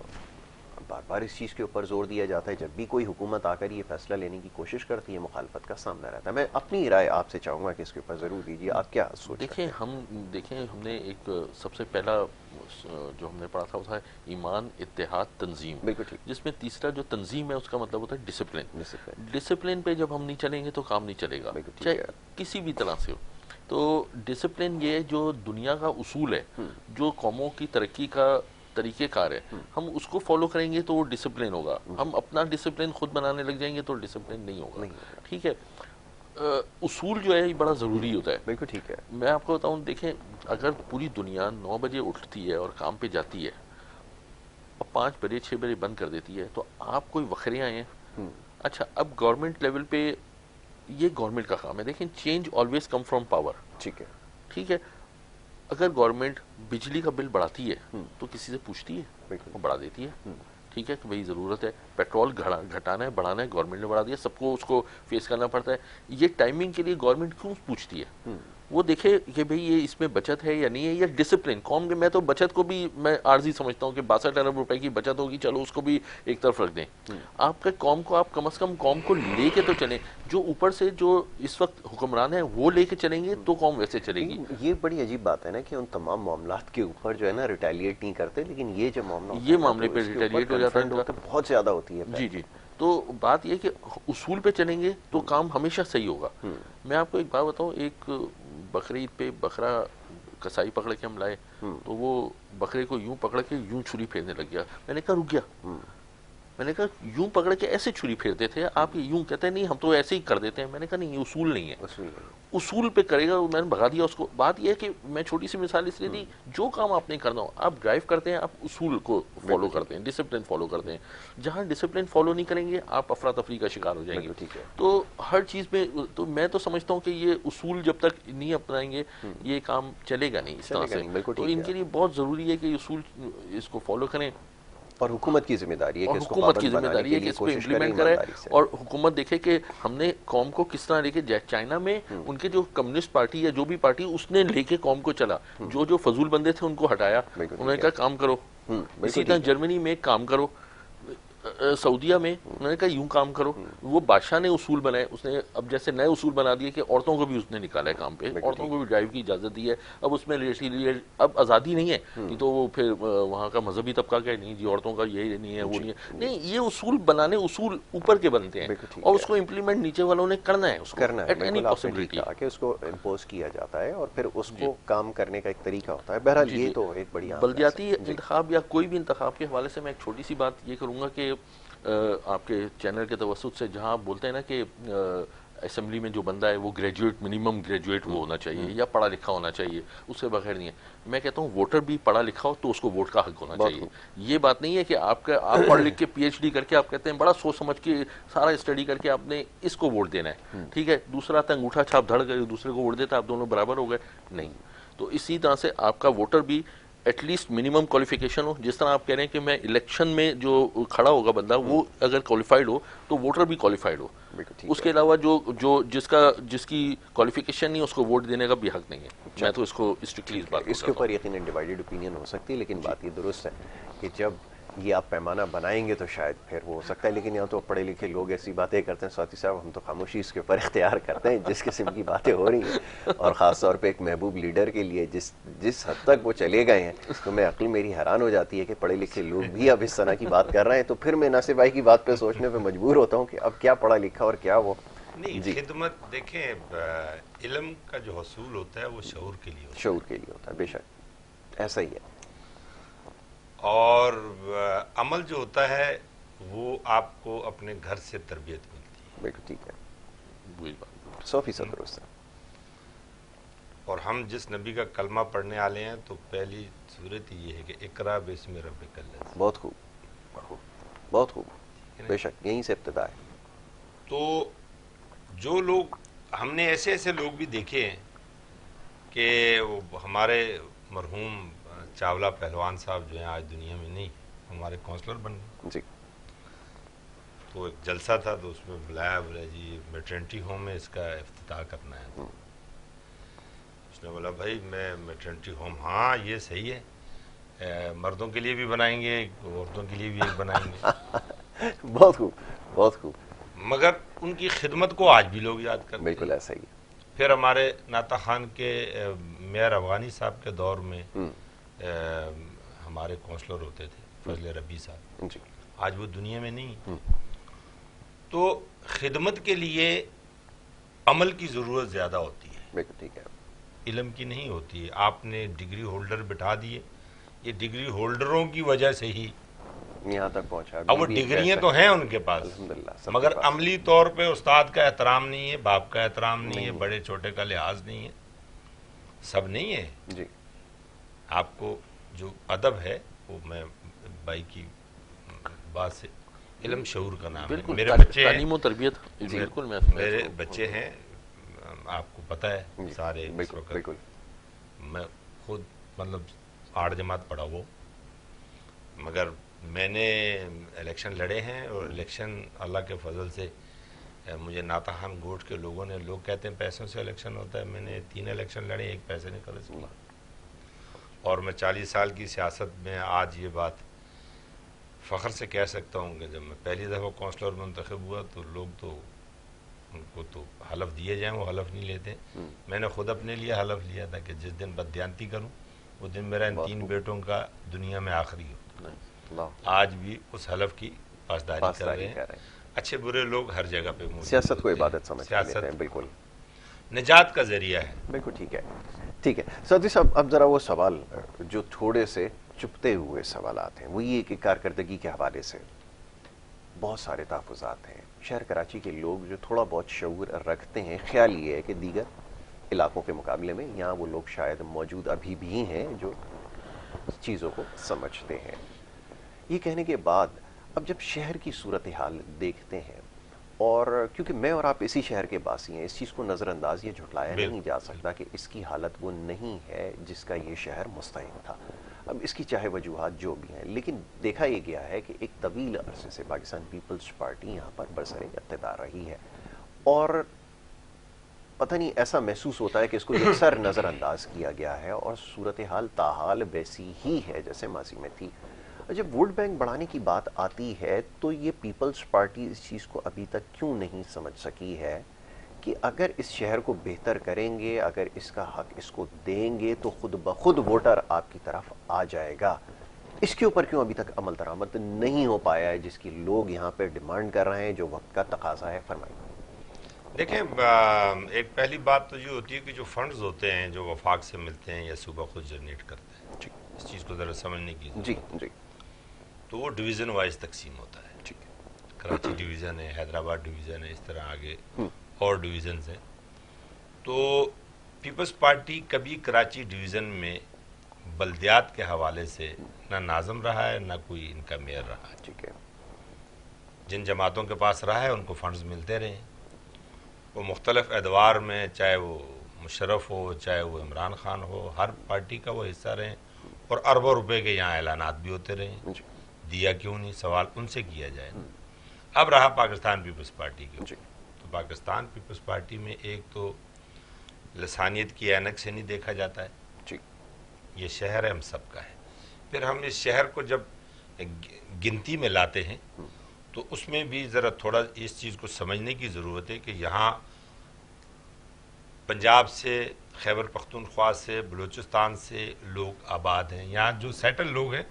بار بار اس چیز کے اوپر زور دیا جاتا ہے, جب بھی کوئی حکومت آ کر یہ فیصلہ لینے کی کوشش کرتی ہے مخالفت کا سامنا رہتا ہے. میں اپنی رائے آپ سے چاہوں گا کہ اس کے اوپر ضرور دیجیے, آپ کیا سوچ رکھتے ہیں؟ دیکھیں ہم نے ایک سب سے پہلا جو ہم نے پڑھا تھا وہ تھا ایمان, اتحاد, تنظیم, بالکل ٹھیک. جس میں تیسرا جو تنظیم ہے اس کا مطلب ہوتا ہے ڈسپلن. ڈسپلن ڈسپلن پہ جب ہم نہیں چلیں گے تو کام نہیں چلے گا, بالکل ٹھیک چاہے ہے. کسی بھی طرح سے ہو. تو ڈسپلن یہ جو دنیا کا اصول ہے, جو قوموں کی ترقی کا طریقہ کار ہے, ہم اس کو فالو کریں گے تو وہ ڈسپلن ہوگا. ہم اپنا ڈسپلن خود بنانے لگ جائیں گے تو ڈسپلن نہیں ہوگا. ٹھیک ہے, اصول جو ہے یہ بڑا ضروری ہوتا ہے. بالکل ٹھیک ہے. میں آپ کو بتاؤں, دیکھیں اگر پوری دنیا 9 بجے اٹھتی ہے اور کام پہ جاتی ہے اور 5 بجے 6 بجے بند کر دیتی ہے, تو آپ کوئی وکھرے آئے ہیں. اچھا, اب گورنمنٹ لیول پہ یہ گورنمنٹ کا کام ہے. دیکھیں change always come from power. ٹھیک ہے. ٹھیک ہے, اگر گورنمنٹ بجلی کا بل بڑھاتی ہے تو کسی سے پوچھتی ہے؟ وہ بڑھا دیتی ہے. ٹھیک ہے, کہ بھئی ضرورت ہے, پیٹرول گھٹانا ہے, بڑھانا ہے, گورنمنٹ نے بڑھا دیا, سب کو اس کو فیس کرنا پڑتا ہے. یہ ٹائمنگ کے لیے گورنمنٹ کیوں پوچھتی ہے؟ وہ دیکھے کہ بھئی یہ اس میں بچت ہے یا نہیں ہے, یا ڈسپلن قوم کے. میں تو بچت کو بھی میں عارضی سمجھتا ہوں کہ 62 ارب روپے کی بچت ہوگی, چلو اس کو بھی ایک طرف رکھ دیں. آپ کے قوم کو, آپ کم از کم قوم کو لے کے تو چلیں. جو اوپر سے جو اس وقت حکمران ہیں وہ لے کے چلیں گے تو قوم ویسے چلے گی. یہ بڑی عجیب بات ہے نا کہ ان تمام معاملات کے اوپر جو ہے نا ریٹیلیٹ نہیں کرتے, لیکن یہ جو معاملہ یہ معاملے پہ ریٹیلیٹ ہو جاتا ہے, بہت زیادہ ہوتی ہے. جی. تو بات یہ کہ اصول پہ چلیں گے تو کام ہمیشہ صحیح ہوگا. میں آپ کو ایک بات بتاؤں, ایک بقرعید پہ بکرا کسائی پکڑ کے ہم لائے, تو وہ بکرے کو یوں پکڑ کے یوں چھری پھیرنے لگ گیا. میں نے کہا رک گیا, میں نے کہا یوں پکڑ کے ایسے چھری پھیرتے تھے آپ, یہ یوں کہتے ہیں نہیں ہم تو ایسے ہی کر دیتے ہیں. میں نے کہا نہیں, یہ اصول نہیں ہے, اصول پہ کرے گا. میں نے بھگا دیا اس کو. بات یہ ہے کہ میں چھوٹی سی مثال اس لیے دی, جو کام آپ نے کرنا ہو, آپ ڈرائیو کرتے ہیں, آپ اصول کو فالو کرتے ہیں, ڈسپلن فالو کرتے ہیں. جہاں ڈسپلن فالو نہیں کریں گے آپ افراتفری کا شکار ہو جائیں گے. تو ہر چیز میں تو میں تو سمجھتا ہوں کہ یہ اصول جب تک نہیں اپنائیں گے یہ کام چلے گا نہیں اس طرح سے. تو ان کے لیے بہت ضروری ہے کہ اصول اس کو فالو کریں, اور حکومت کی ذمہ داری ہے کہ حکومت کی ذمہ داری ہے کہ اس کو امپلیمنٹ کرے. اور حکومت دیکھے کہ ہم نے قوم کو کس طرح لے کے, چائنا میں ان کے جو کمیونسٹ پارٹی یا جو بھی پارٹی, اس نے لے کے قوم کو چلا. جو فضول بندے تھے ان کو ہٹایا, انہوں نے کہا کام کرو. اسی طرح جرمنی میں کام کرو, سعودیہ میں انہوں نے کہا یوں کام کرو. وہ بادشاہ نے اصول بنائے, اس نے اب جیسے نئے اصول بنا دیے کہ عورتوں کو بھی اس نے نکالا ہے کام پہ, عورتوں کو بھی ڈرائیو کی اجازت دی ہے. اب اس میں اب آزادی نہیں ہے, نہیں تو وہ پھر وہاں کا مذہبی طبقہ کہ نہیں جی عورتوں کا یہ نہیں ہے, وہ نہیں ہے. نہیں, یہ اصول بنانے, اصول اوپر کے بنتے ہیں اور اس کو امپلیمنٹ نیچے والوں نے کرنا ہے, اس کو ایٹ اینی پاسبلٹی کہ اس کو امپوز کیا جاتا ہے اور پھر اس کو کام کرنے کا ایک طریقہ ہوتا ہے. بہرحال یہ تو ایک بڑی بلدیاتی انتخاب یا کوئی بھی انتخاب کے حوالے سے میں ایک چھوٹی سی بات یہ کروں گا کہ آپ کے چینل کے توسط سے, جہاں آپ بولتے ہیں نا کہ اسمبلی میں جو بندہ ہے وہ گریجویٹ, منیمم گریجویٹ وہ ہونا چاہیے یا پڑھا لکھا ہونا چاہیے, اس سے بغیر نہیں ہے. میں کہتا ہوں ووٹر بھی پڑھا لکھا ہو تو اس کو ووٹ کا حق ہونا چاہیے. یہ بات نہیں ہے کہ آپ پڑھ لکھ کے پی ایچ ڈی کر کے آپ کہتے ہیں بڑا سوچ سمجھ کے سارا اسٹڈی کر کے آپ نے اس کو ووٹ دینا ہے. ٹھیک ہے, دوسرا آتا ہے انگوٹھا چھاپ دھڑ کر دوسرے کو ووٹ دیتا ہے, آپ دونوں برابر ہو گئے. نہیں, تو اسی طرح سے آپ کا ووٹر بھی ایٹ لیسٹ منیمم کوالیفیکیشن ہو. جس طرح آپ کہہ رہے ہیں کہ میں الیکشن میں جو کھڑا ہوگا بندہ وہ اگر کوالیفائڈ ہو تو ووٹر بھی کوالیفائڈ ہو. اس کے علاوہ جس کی کوالیفیکیشن نہیں اس کو ووٹ دینے کا بھی حق نہیں ہے. میں تو اس کو اسٹرکٹلی اس کے اوپر یقیناً ڈیوائیڈڈ اوپینین ہو سکتی ہے, لیکن بات یہ درست ہے کہ جب یہ آپ پیمانہ بنائیں گے تو شاید پھر وہ ہو سکتا ہے. لیکن یہاں تو پڑھے لکھے لوگ ایسی باتیں کرتے ہیں ساتھی صاحب, ہم تو خاموشی اس کے اوپر اختیار کرتے ہیں جس قسم کی باتیں ہو رہی ہیں, اور خاص طور پہ ایک محبوب لیڈر کے لیے جس حد تک وہ چلے گئے ہیں, تو میں عقل میری حیران ہو جاتی ہے کہ پڑھے لکھے لوگ بھی اب اس طرح کی بات کر رہے ہیں. تو پھر میں ناصر بھائی کی بات پہ سوچنے پہ مجبور ہوتا ہوں کہ اب کیا پڑھا لکھا اور کیا وہ نہیں. خدمت دیکھیں, علم کا جو حصول ہوتا ہے وہ شعور کے لیے ہوتا ہے. بے شک ایسا ہی ہے. اور عمل جو ہوتا ہے وہ آپ کو اپنے گھر سے تربیت ملتی ہے. بالکل ٹھیک ہے، وہی بات 100% درست ہے. اور ہم جس نبی کا کلمہ پڑھنے والے ہیں تو پہلی صورت یہ ہے کہ اقرا بسم ربک الذی. بہت خوب، بہت خوب، بے شک یہیں سے ابتدا ہے. تو جو لوگ ہم نے ایسے ایسے لوگ بھی دیکھے ہیں کہ وہ ہمارے مرحوم چاولہ پہلوان صاحب جو ہیں آج دنیا میں نہیں، ہمارے کونسلر بن گئے. جی تو ایک جلسہ تھا تو اس میں بلایا، بولا جی میٹرنٹی ہوم میں اس کا افتتاح کرنا ہے. اس نے بولا بھائی میں میٹرنٹی ہوم، ہاں یہ صحیح ہے، مردوں کے لیے بھی بنائیں گے، عورتوں کے لیے بھی ایک بنائیں گے. بہت خوب، بہت خوب، مگر ان کی خدمت کو آج بھی لوگ یاد کرتے ہیں. بالکل ایسا ہی ہے. پھر ہمارے ناطق خان کے میئر افغانی صاحب کے دور میں ہمارے کونسلر ہوتے تھے فضل ربی صاحب، جی آج وہ دنیا میں نہیں. تو خدمت کے لیے عمل کی ضرورت زیادہ ہوتی ہے، بالکل ٹھیک ہے. علم کی نہیں ہوتی ہے. آپ نے ڈگری ہولڈر بٹھا دیے، یہ ڈگری ہولڈروں کی وجہ سے ہی یہاں تک پہنچا. اب وہ ڈگریاں تو ہیں ان کے پاس، الحمدللہ مگر عملی طور پہ استاد کا احترام نہیں ہے، باپ کا احترام نہیں ہے، بڑے چھوٹے کا لحاظ نہیں ہے، سب نہیں ہے. جی آپ کو جو ادب ہے وہ میں بھائی کی بات سے، علم شعور کا نام ہے. بالکل. میرے بچے ہیں، تعلیم و تربیت بالکل میرے بچے ہیں، آپ کو پتہ ہے سارے اس بالکل وقت. بالکل میں خود مطلب 8 جماعت پڑھا ہوا، مگر میں نے الیکشن لڑے ہیں اور الیکشن اللہ کے فضل سے مجھے ناطق خان گوٹ کے لوگوں نے، لوگ کہتے ہیں پیسوں سے الیکشن ہوتا ہے، میں نے 3 الیکشن لڑے، 1 پیسے نے خرچ کیا. اور میں 40 سال کی سیاست میں آج یہ بات فخر سے کہہ سکتا ہوں کہ جب میں پہلی دفعہ کونسلر منتخب ہوا تو لوگ تو ان کو تو حلف دیے جائیں وہ حلف نہیں لیتے. میں نے خود اپنے لیے حلف لیا تھا کہ جس دن بددیانتی کروں وہ دن میرا ان 3 بیٹوں کا دنیا میں آخری ہو. آج بھی اس حلف کی پاسداری کر رہے ہیں. اچھے برے لوگ ہر جگہ پہ موجود، سیاست کو عبادت سمجھتے ہیں. سیاست بالکل نجات کا ذریعہ ہے. بالکل ٹھیک ہے. ٹھیک ہے سعودی صاحب، اب ذرا وہ سوال جو تھوڑے سے چپتے ہوئے سوالات ہیں، وہ یہ کہ کارکردگی کے حوالے سے بہت سارے تحفظات ہیں. شہر کراچی کے لوگ جو تھوڑا بہت شعور رکھتے ہیں، خیال یہ ہے کہ دیگر علاقوں کے مقابلے میں یہاں وہ لوگ شاید موجود ابھی بھی ہیں جو چیزوں کو سمجھتے ہیں. یہ کہنے کے بعد اب جب شہر کی صورتحال دیکھتے ہیں، اور کیونکہ میں اور آپ اسی شہر کے باسی ہیں، اس چیز کو نظر انداز یہ جھٹلایا نہیں جا سکتا کہ اس کی حالت وہ نہیں ہے جس کا یہ شہر مستحق تھا. اب اس کی چاہے وجوہات جو بھی ہیں، لیکن دیکھا یہ گیا ہے کہ ایک طویل عرصے سے پاکستان پیپلز پارٹی یہاں پر برسر اقتدار رہی ہے، اور پتہ نہیں ایسا محسوس ہوتا ہے کہ اس کو یکسر نظر انداز کیا گیا ہے، اور صورتحال تاحال ویسی ہی ہے جیسے ماضی میں تھی. جب ووٹ بینک بڑھانے کی بات آتی ہے تو یہ پیپلز پارٹی اس چیز کو ابھی تک کیوں نہیں سمجھ سکی ہے کہ اگر اس شہر کو بہتر کریں گے، اگر اس کا حق اس کو دیں گے تو خود بخود ووٹر آپ کی طرف آ جائے گا. اس کے اوپر کیوں ابھی تک عمل درآمد نہیں ہو پایا ہے جس کی لوگ یہاں پہ ڈیمانڈ کر رہے ہیں، جو وقت کا تقاضا ہے؟ فرمائیں. دیکھیں، ایک پہلی بات تو یہ ہوتی ہے کہ جو فنڈز ہوتے ہیں جو وفاق سے ملتے ہیں یا صوبہ خود جنریٹ کرتے ہیں، اس چیز کو ذرا سمجھنے کی ضرورت ہے. جی تو وہ ڈویژن وائز تقسیم ہوتا ہے. ٹھیک ہے. کراچی ڈویژن ہے، حیدرآباد ڈویژن ہے، اس طرح آگے اور ڈویژنز ہیں. تو پیپلز پارٹی کبھی کراچی ڈویژن میں بلدیات کے حوالے سے نہ ناظم رہا ہے، نہ کوئی ان کا میئر رہا ہے. ٹھیک ہے. جن جماعتوں کے پاس رہا ہے ان کو فنڈز ملتے رہے ہیں، وہ مختلف ادوار میں، چاہے وہ مشرف ہو، چاہے وہ عمران خان ہو، ہر پارٹی کا وہ حصہ رہے، اور اربوں روپے کے یہاں اعلانات بھی ہوتے رہے. دیا کیوں نہیں؟ سوال ان سے کیا جائے. اب رہا پاکستان پیپلز پارٹی کے. تو پاکستان پیپلز پارٹی میں ایک تو لسانیت کی اینک سے نہیں دیکھا جاتا ہے. یہ شہر ہے، ہم سب کا ہے. پھر ہم اس شہر کو جب گنتی میں لاتے ہیں تو اس میں بھی ذرا تھوڑا اس چیز کو سمجھنے کی ضرورت ہے کہ یہاں پنجاب سے، خیبر پختونخوا سے، بلوچستان سے لوگ آباد ہیں. یہاں جو سیٹل لوگ ہیں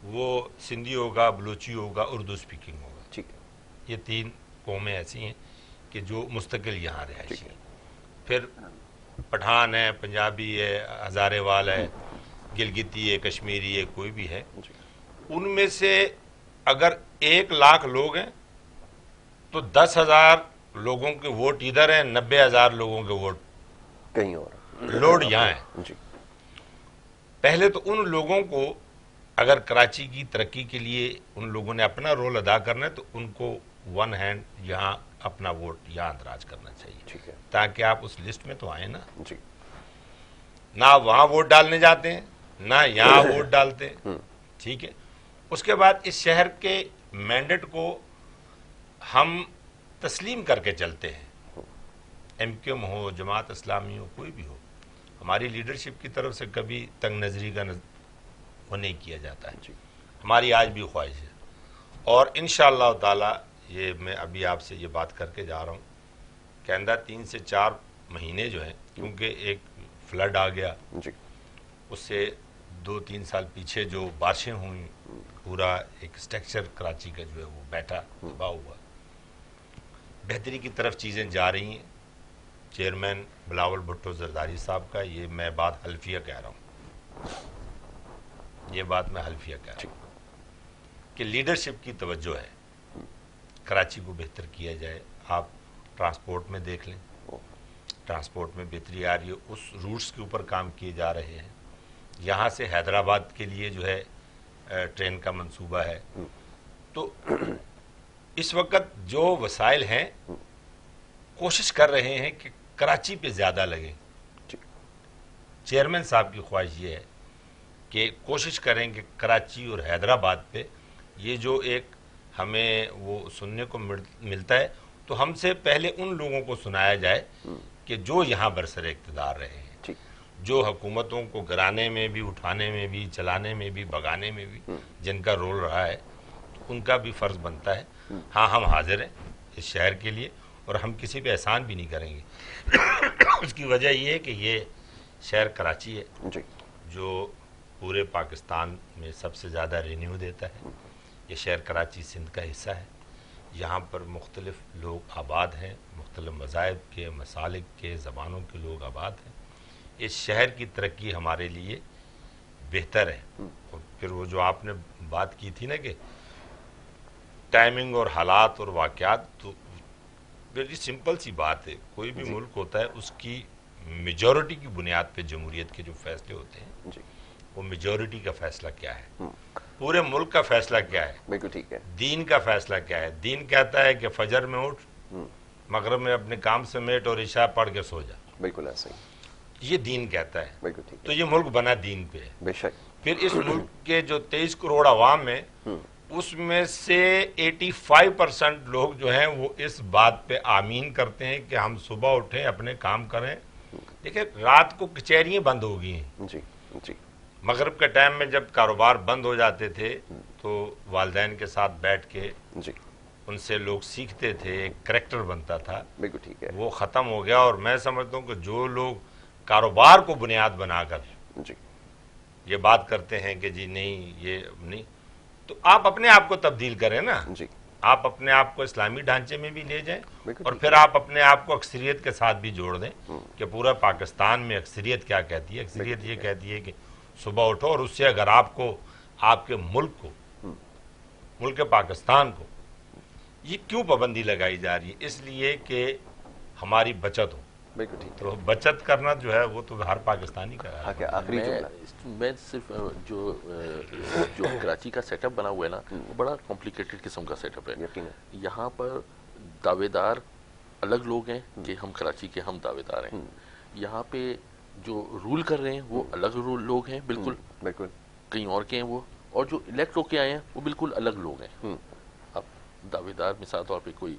وہ سندھی ہوگا، بلوچی ہوگا، اردو سپیکنگ ہوگا. یہ 3 قومیں ایسی ہیں کہ جو مستقل یہاں رہائشی ہیں. پھر پٹھان ہے، پنجابی ہے، ہزارے وال ہے، گلگتی ہے، کشمیری ہے، کوئی بھی ہے. ان میں سے اگر 1 لاکھ لوگ ہیں تو 10,000 لوگوں کے ووٹ ادھر ہیں، 90,000 لوگوں کے ووٹ کہیں اور، لوڈ یہاں ہے. جی پہلے تو ان لوگوں کو اگر کراچی کی ترقی کے لیے ان لوگوں نے اپنا رول ادا کرنا ہے تو ان کو ون ہینڈ یہاں اپنا ووٹ یہاں اندراج کرنا چاہیے، ٹھیک ہے. تاکہ آپ اس لسٹ میں تو آئیں نا. جی نہ آپ وہاں ووٹ ڈالنے جاتے ہیں نہ یہاں ووٹ ڈالتے ہیں. ٹھیک ہے. اس کے بعد اس شہر کے مینڈیٹ کو ہم تسلیم کر کے چلتے ہیں، ایم کیو ایم ہو، جماعت اسلامی ہو، کوئی بھی ہو. ہماری لیڈرشپ کی طرف سے کبھی تنگ نظری کا وہ نہیں کیا جاتا ہے. جی ہماری آج بھی خواہش ہے، اور انشاءاللہ تعالی یہ میں ابھی آپ سے یہ بات کر کے جا رہا ہوں کہ آئندہ 3 سے 4 مہینے جو ہیں، کیونکہ ایک فلڈ آ گیا، جی اس سے 2-3 سال پیچھے جو بارشیں ہوئیں، پورا ایک اسٹرکچر کراچی کا جو ہے وہ بیٹھا، تباہ ہوا. بہتری کی طرف چیزیں جا رہی ہیں. چیئرمین بلاول بھٹو زرداری صاحب کا یہ میں بات حلفیہ کہہ رہا ہوں، یہ بات میں حلفیہ کہہ رہا ہوں کہ لیڈرشپ کی توجہ ہے، کراچی کو بہتر کیا جائے. آپ ٹرانسپورٹ میں دیکھ لیں، ٹرانسپورٹ میں بہتری آ رہی ہے، اس روٹس کے اوپر کام کیے جا رہے ہیں. یہاں سے حیدرآباد کے لیے جو ہے ٹرین کا منصوبہ ہے. تو اس وقت جو وسائل ہیں کوشش کر رہے ہیں کہ کراچی پہ زیادہ لگیں. چیئرمین صاحب کی خواہش یہ ہے کہ کوشش کریں کہ کراچی اور حیدرآباد پہ یہ جو ایک ہمیں وہ سننے کو ملتا ہے تو ہم سے پہلے ان لوگوں کو سنایا جائے کہ جو یہاں برسر اقتدار رہے ہیں، جو حکومتوں کو گرانے میں بھی، اٹھانے میں بھی، چلانے میں بھی، بگانے میں بھی جن کا رول رہا ہے، تو ان کا بھی فرض بنتا ہے. ہاں ہم حاضر ہیں اس شہر کے لیے، اور ہم کسی پہ احسان بھی نہیں کریں گے. اس کی وجہ یہ ہے کہ یہ شہر کراچی ہے جو پورے پاکستان میں سب سے زیادہ رینیو دیتا ہے. یہ شہر کراچی سندھ کا حصہ ہے. یہاں پر مختلف لوگ آباد ہیں، مختلف مذاہب کے، مسالک کے، زبانوں کے لوگ آباد ہیں. اس شہر کی ترقی ہمارے لیے بہتر ہے. اور پھر وہ جو آپ نے بات کی تھی نا کہ ٹائمنگ اور حالات اور واقعات، تو ویری سمپل سی بات ہے. کوئی بھی ملک ہوتا ہے اس کی میجورٹی کی بنیاد پہ جمہوریت کے جو فیصلے ہوتے ہیں، وہ میجورٹی کا فیصلہ کیا ہے، پورے ملک کا فیصلہ کیا ہے، بالکل ٹھیک ہے. دین کا فیصلہ کیا ہے. دین کہتا ہے کہ فجر میں اٹھ، مغرب میں اپنے کام سمیٹ اور عشاء پڑھ کے سو جا. بالکل ایسا ہی یہ دین کہتا ہے. بالکل ٹھیک ہے. تو یہ ملک بنا دین پہ ہے. بے شک. پھر اس ملک کے جو 23 کروڑ عوام ہیں، اس میں سے 85% لوگ جو ہیں وہ اس بات پہ آمین کرتے ہیں کہ ہم صبح اٹھیں، اپنے کام کریں. دیکھیں رات کو کچہریاں بند ہو گئی ہیں. جی جی. مغرب کے ٹائم میں جب کاروبار بند ہو جاتے تھے تو والدین کے ساتھ بیٹھ کے جی ان سے لوگ سیکھتے تھے، ایک کریکٹر بنتا تھا. بالکل ٹھیک ہے. وہ ختم ہو گیا. اور میں سمجھتا ہوں کہ جو لوگ کاروبار کو بنیاد بنا کر جی یہ بات کرتے ہیں کہ جی نہیں یہ نہیں، تو آپ اپنے آپ کو تبدیل کریں نا. جی آپ اپنے آپ کو اسلامی ڈھانچے میں بھی لے جائیں، بالکل اور ٹھیک پھر آپ اپنے آپ کو اکثریت کے ساتھ بھی جوڑ دیں کہ پورا پاکستان میں اکثریت کیا کہتی ہے. اکثریت یہ کہتی ہے کہ صبح اٹھو، اور اس سے اگر آپ کو آپ کے ملک کو، ملک پاکستان کو یہ کیوں پابندی لگائی جا رہی ہے؟ اس لیے کہ ہماری بچت ہو. بالکل ٹھیک ہے. تو بچت کرنا جو ہے وہ تو ہر پاکستانی کا ہے. آخری جملہ. میں صرف جو کراچی کا سیٹ اپ بنا ہوا ہے نا، وہ بڑا کمپلیکیٹڈ قسم کا سیٹ اپ ہے. یہاں پر دعوے دار الگ لوگ ہیں کہ ہم کراچی کے ہم دعوے دار ہیں. یہاں پہ جو رول کر رہے ہیں وہ الگ لوگ ہیں، بالکل بالکل کہیں اور کے ہیں وہ، اور جو الیکٹ ہو کے آئے ہیں وہ بالکل الگ لوگ ہیں. اب دعوے دار مثال طور پہ کوئی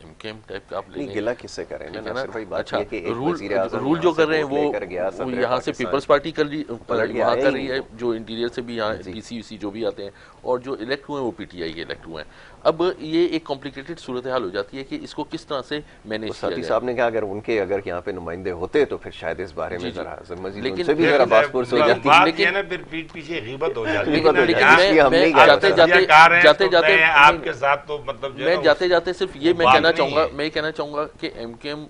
ایم کے ایم ٹائپ کا آپ لے لیں، گلا کس سے کریں نا؟ صرف وہی بات اچھا ہے کہ ایک وزیر اعظم رول جو کر رہے ہیں وہ وہ یہاں سے پیپلز پارٹی کر رہی ہے، جو انٹیریئر سے بھی یہاں ڈی سی سی جو بھی آتے ہیں، اور جو الیکٹ ہوئے ہیں وہ پی ٹی آئی کے الیکٹ ہوئے ہیں. اب یہ ایک کمپلیکیٹڈ صورتحال ہو جاتی ہے کہ اس کو کس طرح سے مینیج کیا جائے. صاحب نے کہا اگر یہاں پہ نمائندے ہوتے تو پھر شاید اس بارے میں ذرا مزید ان سے بھی ذرا بات پرس ہو جاتی. لیکن نا پھر پیٹ پیچھے غیبت ہو جاتی ہے. میں جاتے جاتے صرف یہ میں کہنا چاہوں گا کہ ایم کے ایم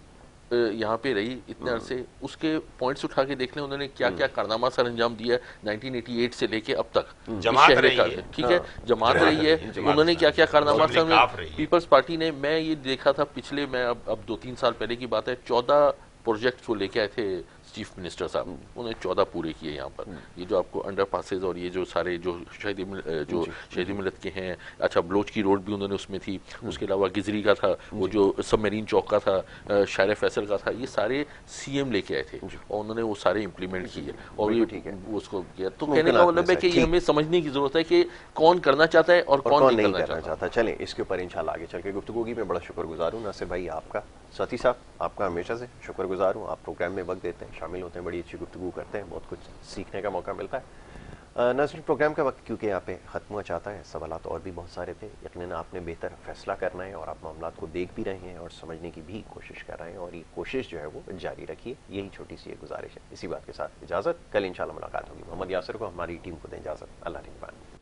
یہاں پہ رہی اتنے عرصے، اس کے پوائنٹس اٹھا کے دیکھ لیں انہوں نے کیا کیا کارنامہ سر انجام دیا ہے 1988 سے لے کے اب تک اس جماعت شہر رہی کا، ہے، ٹھیک ہے جماعت رہی ہے، انہوں نے کیا کیا کارنامہ مسلم سر کاف رہی ہے۔ پیپلز پارٹی نے، میں یہ دیکھا تھا پچھلے، میں اب 2-3 سال پہلے کی بات ہے، 14 پروجیکٹس وہ لے کے آئے تھے چیف منسٹر صاحب، انہوں نے 14 پورے کیے یہاں پر، یہ جو آپ کو انڈر پاسز اور یہ جو سارے جو شہیدی ملت کے ہیں، اچھا بلوچ کی روڈ بھی انہوں نے اس میں تھی، اس کے علاوہ گزری کا تھا، وہ جو سب میرین چوک کا تھا، شاعر فیصل کا تھا، یہ سارے سی ایم لے کے آئے تھے اور انہوں نے وہ سارے امپلیمنٹ کیے اور یہ اس کو کیا، تو کہنے کا مطلب ہے کہ یہ ہمیں سمجھنے کی ضرورت ہے کہ کون کرنا چاہتا ہے اور کون نہیں کرنا چاہتا۔ چلیں اس کے اوپر انشاءاللہ آگے چل کے گفتگو کی، میں بڑا شکر گزار ہوں ناصر بھائی آپ کا، ساتھی صاحب آپ کا ہمیشہ سے شکر گزار ہوں، آپ پروگرام میں وقت دیتے ہیں، شامل ہوتے ہیں، بڑی اچھی گفتگو کرتے ہیں، بہت کچھ سیکھنے کا موقع ملتا ہے۔ ناظرین پروگرام کا وقت کیونکہ یہاں پہ ختم ہوا چاہتا ہے، سوالات اور بھی بہت سارے تھے، یقیناً آپ نے بہتر فیصلہ کرنا ہے اور آپ معاملات کو دیکھ بھی رہے ہیں اور سمجھنے کی بھی کوشش کر رہے ہیں، اور یہ کوشش جو ہے وہ جاری رکھیے، یہی چھوٹی سی ایک گزارش ہے۔ اسی بات کے ساتھ اجازت، کل انشاءاللہ ملاقات ہوگی۔ محمد یاسر کو ہماری ٹیم کو دیں اجازت، اللہ نگہبان۔